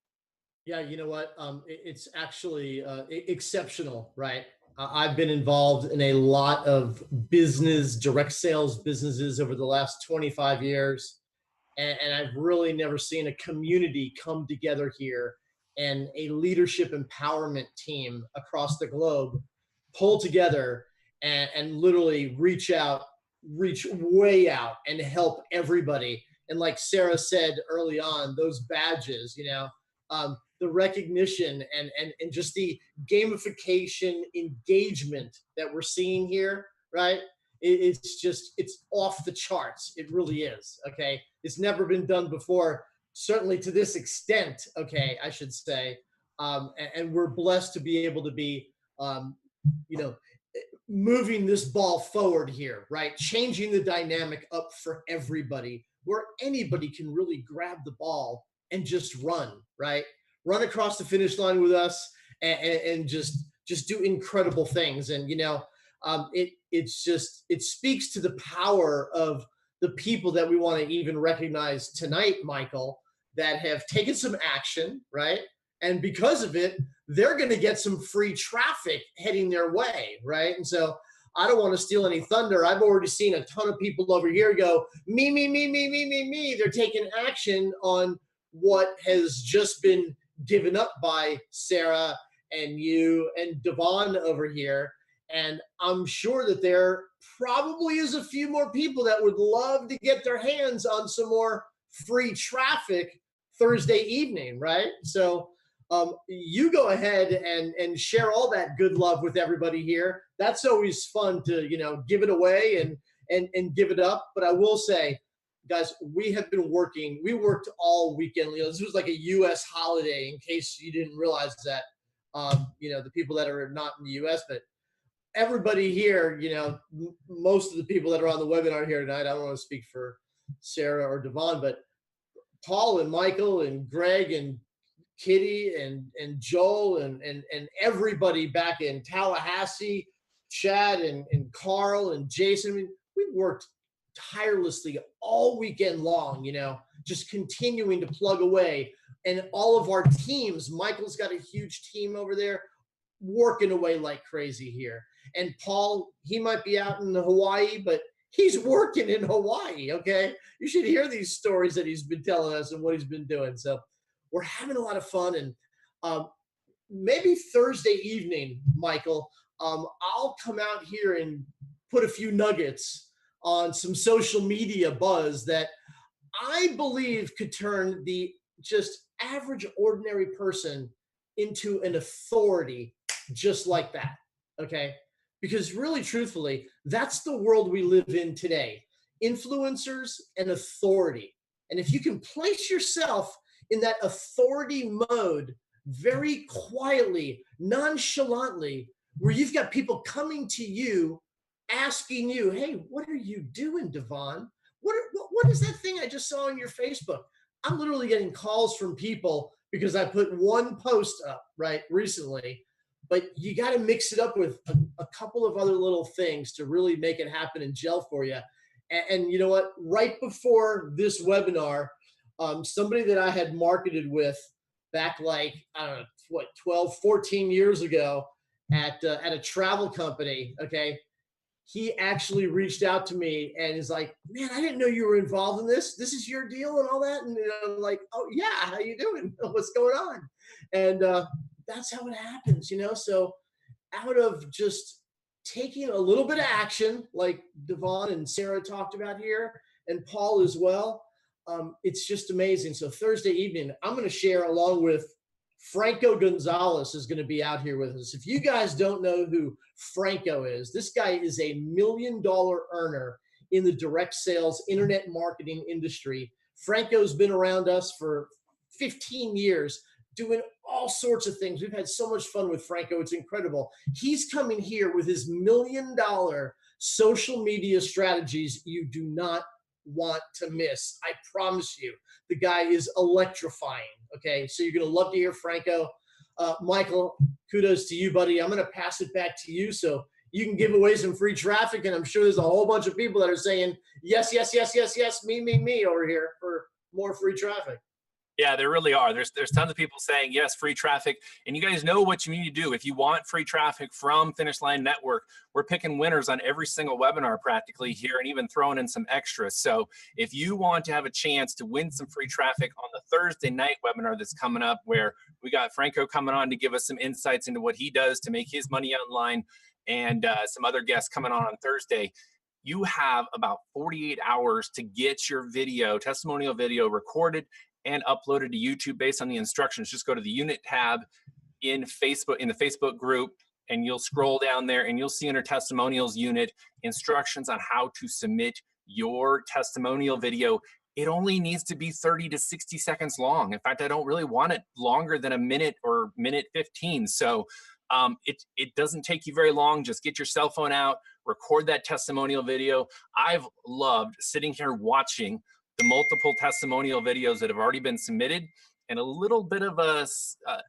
Yeah, you know what? It's actually exceptional, right? I've been involved in a lot of direct sales businesses over the last 25 years. And I've really never seen a community come together here and a leadership empowerment team across the globe pull together and literally reach way out and help everybody. And like Sarah said early on, those badges, the recognition and just the gamification engagement that we're seeing here, right? It's off the charts. It really is. Okay. It's never been done before, certainly to this extent. Okay. I should say. And we're blessed to be able to be, moving this ball forward here, right? Changing the dynamic up for everybody, where anybody can really grab the ball and just run, right? Run across the finish line with us and just do incredible things. And, it speaks to the power of the people that we want to even recognize tonight, Michael, that have taken some action, right? And because of it, they're going to get some free traffic heading their way, right? And so I don't want to steal any thunder. I've already seen a ton of people over here go, me. They're taking action on what has just been given up by Sarah and you and Devon over here. And I'm sure that there probably is a few more people that would love to get their hands on some more free traffic Thursday evening, right? So you go ahead and share all that good love with everybody here. That's always fun to, give it away and give it up. But I will say, guys, we worked all weekend. This was like a U.S. holiday, in case you didn't realize that, the people that are not in the U.S., but everybody here, most of the people that are on the webinar here tonight, I don't want to speak for Sarah or Devon, but Paul and Michael and Greg and Kitty and Joel and everybody back in Tallahassee, Chad and Carl and Jason. I mean, we worked tirelessly all weekend long, just continuing to plug away. And all of our teams, Michael's got a huge team over there working away like crazy here. And Paul, he might be out in Hawaii, but he's working in Hawaii, okay? You should hear these stories that he's been telling us and what he's been doing. So we're having a lot of fun. And maybe Thursday evening, Michael, I'll come out here and put a few nuggets on some social media buzz that I believe could turn the just average, ordinary person into an authority just like that. Okay. Because really, truthfully, that's the world we live in today. Influencers and authority. And if you can place yourself in that authority mode very quietly, nonchalantly, where you've got people coming to you, asking you, hey, what are you doing, Devon? What is that thing I just saw on your Facebook? I'm literally getting calls from people because I put one post up, right, recently. But you got to mix it up with a couple of other little things to really make it happen and gel for you. And you know what? Right before this webinar, somebody that I had marketed with back like, I don't know, what, 12, 14 years ago at a travel company, okay, he actually reached out to me and is like, man, I didn't know you were involved in this. This is your deal and all that. And I'm like, oh yeah, how you doing? What's going on? And that's how it happens, you know? So out of just taking a little bit of action, like Devon and Sarah talked about here, and Paul as well, it's just amazing. So Thursday evening, I'm going to share along with Franco Gonzalez is going to be out here with us. If you guys don't know who Franco is, this guy is a $1 million earner in the direct sales internet marketing industry. Franco's been around us for 15 years doing all sorts of things. We've had so much fun with Franco. It's incredible. He's coming here with his $1 million social media strategies you do not want to miss. I promise you, the guy is electrifying. Okay, so you're going to love to hear Franco. Michael, kudos to you, buddy. I'm going to pass it back to you so you can give away some free traffic. And I'm sure there's a whole bunch of people that are saying, yes, yes, yes, yes, yes, me over here for more free traffic. Yeah, there really are. There's tons of people saying yes, free traffic. And you guys know what you need to do. If you want free traffic from Finish Line Network, we're picking winners on every single webinar practically here and even throwing in some extras. So if you want to have a chance to win some free traffic on the Thursday night webinar that's coming up, where we got Franco coming on to give us some insights into what he does to make his money online, and some other guests coming on Thursday, you have about 48 hours to get your video, testimonial video, recorded and uploaded to YouTube based on the instructions. Just go to the unit tab in Facebook, in the Facebook group, and you'll scroll down there and you'll see under testimonials unit instructions on how to submit your testimonial video. It only needs to be 30 to 60 seconds long. In fact, I don't really want it longer than a minute or minute 15. So it doesn't take you very long. Just get your cell phone out, record that testimonial video. I've loved sitting here watching the multiple testimonial videos that have already been submitted. And a little bit of a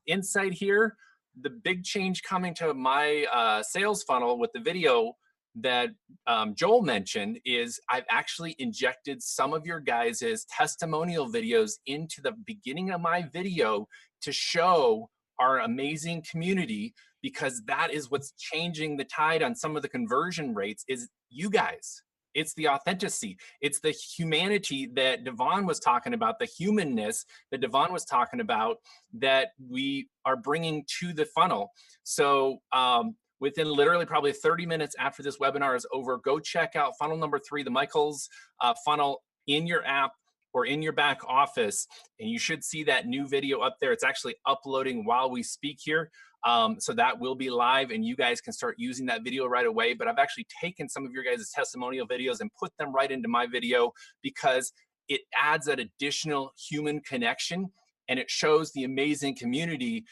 insight here, the big change coming to my sales funnel with the video that Joel mentioned is I've actually injected some of your guys' testimonial videos into the beginning of my video to show our amazing community, because that is what's changing the tide on some of the conversion rates is you guys. It's the authenticity. It's the humanity that Devon was talking about, the humanness that Devon was talking about that we are bringing to the funnel. So within literally probably 30 minutes after this webinar is over, go check out funnel number 3, the Michael's funnel in your app or in your back office, and you should see that new video up there. It's actually uploading while we speak here. So that will be live and you guys can start using that video right away. But I've actually taken some of your guys' testimonial videos and put them right into my video because it adds that additional human connection and it shows the amazing community.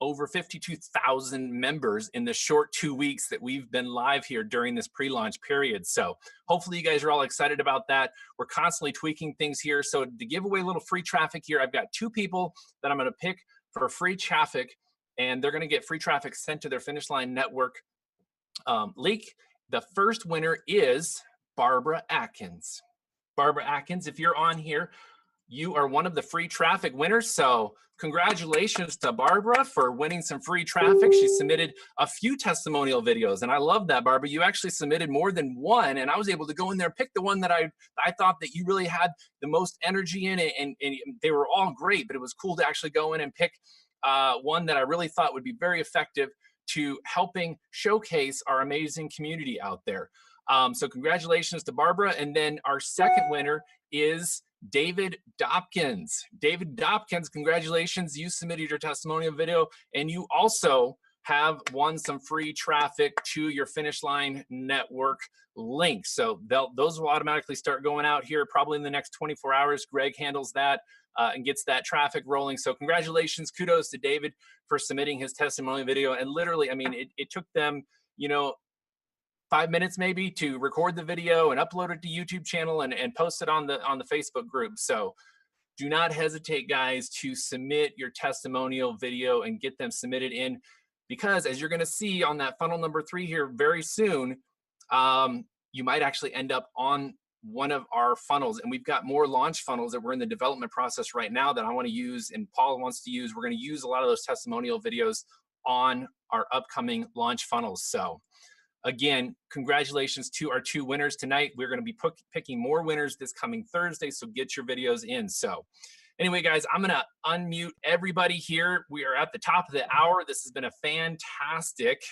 Over 52,000 members in the short 2 weeks that we've been live here during this pre-launch period. So hopefully you guys are all excited about that. We're constantly tweaking things here. So to give away a little free traffic here, I've got 2 people that I'm going to pick for free traffic, and they're going to get free traffic sent to their Finish Line Network link. The first winner is Barbara Atkins. Barbara Atkins, if you're on here, you are one of the free traffic winners. So congratulations to Barbara for winning some free traffic. She submitted a few testimonial videos, and I love that, Barbara. You actually submitted more than one, and I was able to go in there and pick the one that I thought that you really had the most energy in it, and they were all great, but it was cool to actually go in and pick one that I really thought would be very effective to helping showcase our amazing community out there. So congratulations to Barbara. And then our second winner is David Dopkins. David Dopkins, congratulations. You submitted your testimonial video, and you also have won some free traffic to your Finish Line Network link. So those will automatically start going out here probably in the next 24 hours. Greg handles that and gets that traffic rolling. So congratulations, kudos to David for submitting his testimonial video. And literally, I mean, it took them, 5 minutes maybe to record the video and upload it to YouTube channel and post it on the Facebook group. So do not hesitate, guys, to submit your testimonial video and get them submitted in, because as you're going to see on that funnel number 3 here very soon, you might actually end up on one of our funnels. And we've got more launch funnels that we're in the development process right now that I want to use and Paul wants to use. We're going to use a lot of those testimonial videos on our upcoming launch funnels. So again, congratulations to our 2 winners tonight. We're going to be picking more winners this coming Thursday, so get your videos in. So anyway, guys, I'm going to unmute everybody here. We are at the top of the hour. This has been a fantastic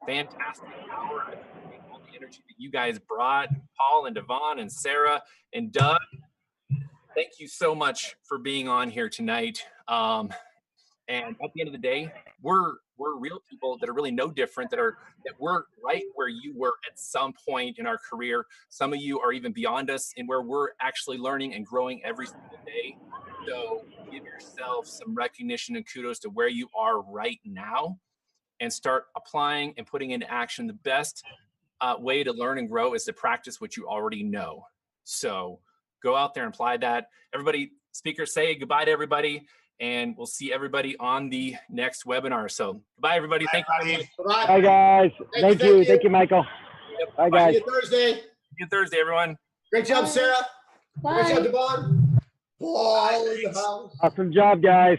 hour. I appreciate all the energy that you guys brought, Paul and Devon and Sarah and Doug. Thank you so much for being on here tonight. And at the end of the day, we're real people that are really no different, that we're right where you were at some point in our career. Some of you are even beyond us in where we're actually learning and growing every single day. So give yourself some recognition and kudos to where you are right now and start applying and putting into action. The best way to learn and grow is to practice what you already know. So go out there and apply that. Everybody, speakers, say goodbye to everybody. And we'll see everybody on the next webinar. So goodbye, everybody. Thank you. Bye, guys. Thank you. Thank you, Michael. Yep. Bye, guys. See you Thursday. See you Thursday, everyone. Great job, Sarah. Bye. Great job, Devon. Paul in the house. Awesome job, guys.